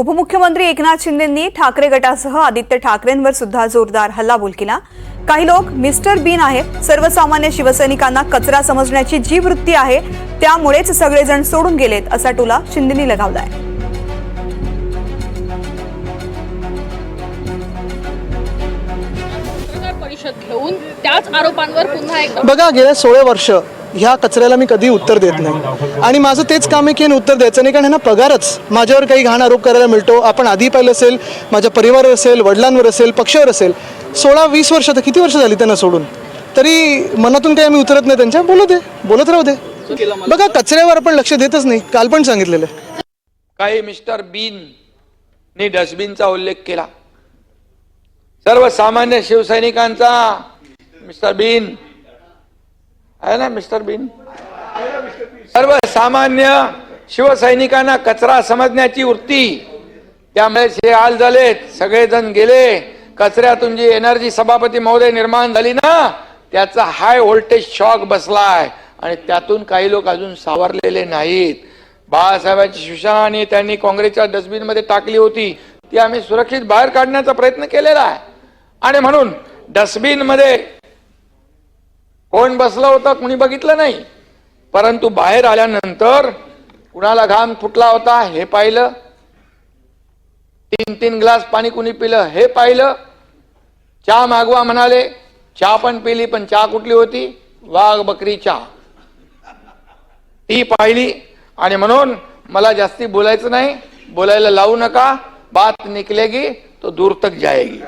उपमुख्यमंत्री एकनाथ शिंदेंनी ठाकरे गटासह आदित्य ठाकरेंवर सुद्धा जोरदार हल्लाबोल केला। काही लोक मिस्टर बीन आहेत, सर्वसामान्य शिवसैनिकांना कचरा समजण्याची जी वृत्ती आहे त्यामुळेच सगळेजण सोडून गेलेत असा टोला शिंदेंनी लगावलाय। परिषद घेऊन त्याच आरोपांवर पुन्हा एकदा बघा, गेल्या 16 वर्ष ह्या कचऱ्याला मी कधी उत्तर देत नाही आणि माझं तेच काम आहे की उत्तर द्यायचं नाही, कारण ह्यांना पगारच माझ्यावर काही घाण आरोप करायला मिळतो। आपण आधी पाहिलं असेल, माझ्या परिवारावर असेल, वडिलांवर असेल, पक्षावर असेल, 16-20 वर्ष तर किती वर्ष झाली त्यांना सोडून, तरी मनातून काही आम्ही उतरत नाही त्यांच्या। बोलत राहू दे। बघा, कचऱ्यावर आपण लक्ष देतच नाही, काल पण सांगितलेलं आहे। काही मिस्टर बीन ने डस्टबिनचा उल्लेख केला। सर्वसामान्य शिवसैनिकांचा मिस्टर बीन आहे ना, मिस्टर बीन सर्वसामान्य शिवसैनिकांना कचरा समजण्याची वृत्ती, त्यामुळे हे हाल झालेत, सगळेजण गेले। कचऱ्यातून जी एनर्जी सभापती महोदय निर्माण झाली ना, त्याचा हाय व्होल्टेज शॉक बसलाय आणि त्यातून काही लोक अजून सावरलेले नाहीत। बाळासाहेबांची शिवसेना आणि त्यांनी काँग्रेसच्या डस्टबिन मध्ये टाकली होती, ती आम्ही सुरक्षित बाहेर काढण्याचा प्रयत्न केलेला आहे। आणि म्हणून डस्टबिन मध्ये कोण बसलं होतं कुणी बघितलं नाही, परंतु बाहेर आल्यानंतर कुणाला घाम फुटला होता हे पाहिलं, 3-3 ग्लास पाणी कुणी पिलं हे पाहिलं, चहा मागवा म्हणाले, चहा पण पिली, पण चहा कुठली होती? वाघ बकरी चहा, ती पाहिली। आणि म्हणून मला जास्ती बोलायचं नाही, बोलायला लावू नका, बात निकलेगी तो दूर तक जाएगी।